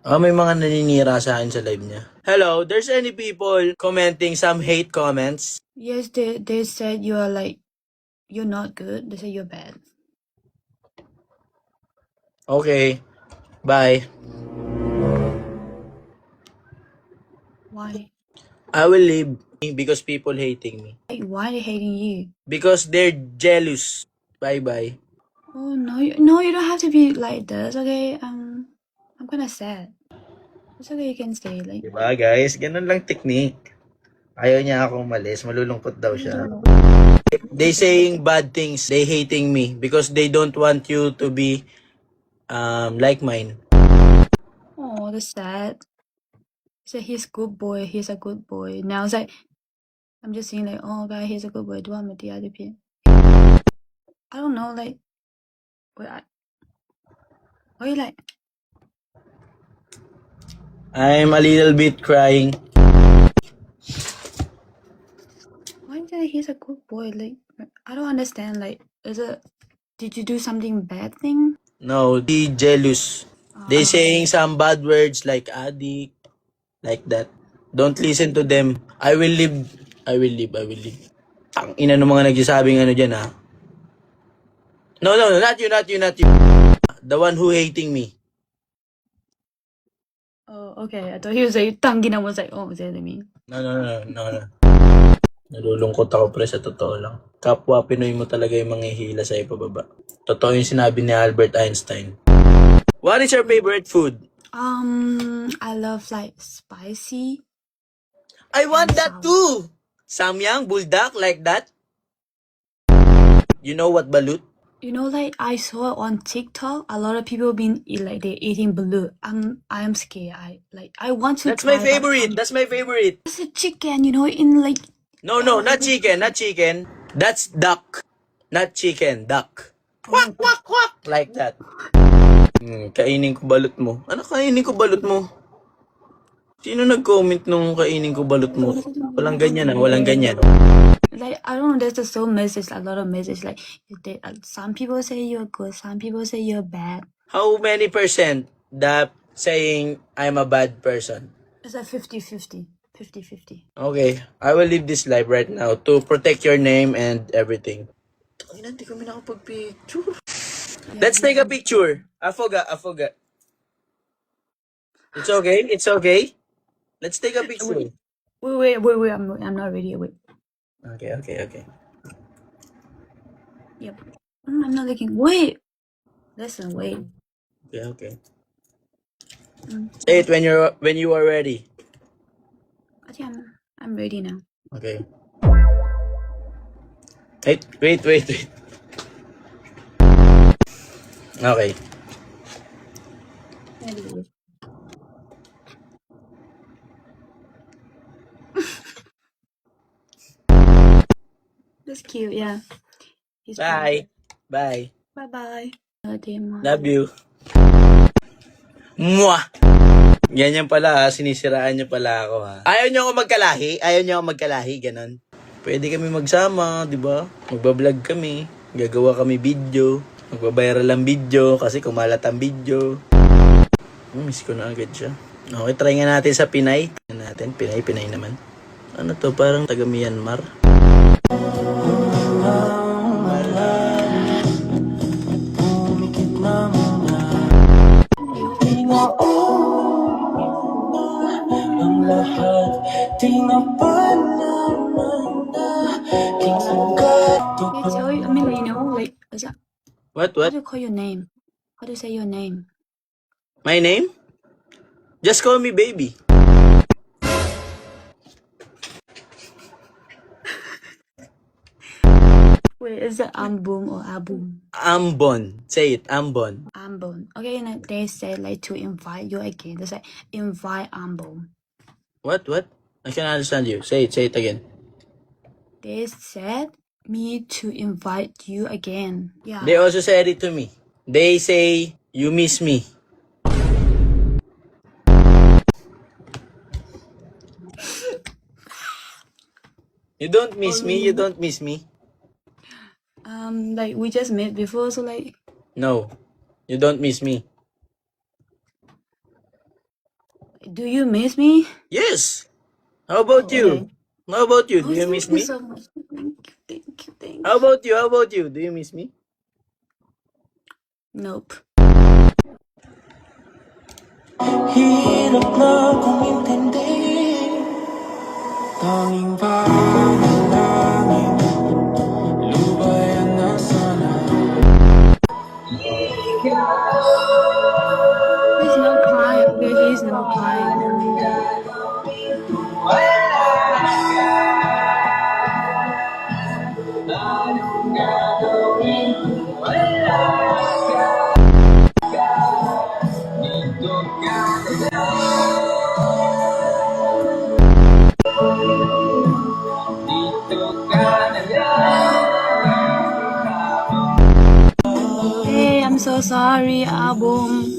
May mga naninira sa akin sa live niya. Hello, there's any people commenting some hate comments? Yes, they said you are like, you're not good. They say you're bad. Okay, bye. Why? I will leave because people hating me. Like, why are they hating you? Because they're jealous. Bye-bye. Oh no, no, you don't have to be like this. Okay, I'm kind of sad. It's okay, you can stay. Like, Diba guys? Ganun lang technique. Ayaw niya akong umalis. Malulungkot daw siya. They saying bad things. They hating me because they don't want you to be like mine. oh, that's sad. So he's good boy. He's a good boy. Now it's like I'm just saying like, oh god, he's a good boy. Do I met the other people? I don't know. Like, what are you like? I'm a little bit crying. Why is it he's a good boy? Like, I don't understand. Like, did you do something bad thing? No, they jealous. They saying some bad words like addict, like that. Don't listen to them. I will leave. I will leave. I will leave. Ang ina ng mga nagsasabing ano dyan ha. No, not you, not you, not you. The one who hating me. Oh, okay. I thought he was like, Tangina was like, oh, is that me? No. Nalulungkot ako pre sa totoo lang. Kapwa Pinoy mo talaga yung manghihila sa ipababa. Totoo yung sinabi ni Albert Einstein. What is your favorite food? I love like spicy. I want that too! Samyang, buldak, like that. You know what balut? You know, like I saw on TikTok, a lot of people like they're eating balut. I'm scared. I want to. That's my favorite. That's my favorite. It's a chicken, you know, in like. No, not chicken, not chicken. That's duck. Not chicken, duck. Quack, quack, quack. Like that. Kainin ko balot mo. Ano kainin ko balot mo? Sino nag-comment nung kainin ko balot mo? Walang ganyan walang ganyan. Like, I don't know, there's just so message, a lot of message. Like, some people say you're good, some people say you're bad. How many percent that saying I'm a bad person? It's a 50-50. 50-50. Okay, I will leave this live right now to protect your name and everything. Ay, hindi kami nakapag-picture. Let's take a picture. I forgot. It's okay. Let's take a picture. Wait, I'm not ready. Wait. Okay. Yep. I'm not looking. Wait. Listen, wait. Okay. Say it when you are ready. I think I'm ready now. Okay. Wait. Okay. That's cute, yeah. He's Bye. Bye-bye. Love you. Mwah! Ganyan pala ha, sinisiraan niyo pala ako ha. Ayaw niyo ako magkalahi, ganon. Pwede kami magsama, di ba? Magbablog kami, gagawa kami video, magbabiral ang video kasi kumalat ang video. Miss ko na agad siya. Okay, try nga natin sa Pinay. Pinay naman. Ano to, parang taga Myanmar. I mean, you know, like, What? how do you call your name? How do you say your name? My name? Just call me baby. Wait, is it Ambon or Abum? Ambon. Say it, Ambon. Ambon. Okay, and they said like to invite you again. They say invite Ambon. What? I can't understand you. Say it again. They said me to invite you again. Yeah. They also said it to me. They say, you miss me. You don't miss me? Like we just met before, so like. No, you don't miss me. Do you miss me? Yes. How about Oh, you? okay. How about you? Do Oh, you thank miss you me? so much. Thank you, thank How you. about you? How about you? Do you miss me? Nope. Hirap na kong intindi Tanging panalangin Lubayan na sana There's no crying. There is no crying. Hey, I'm so sorry, album.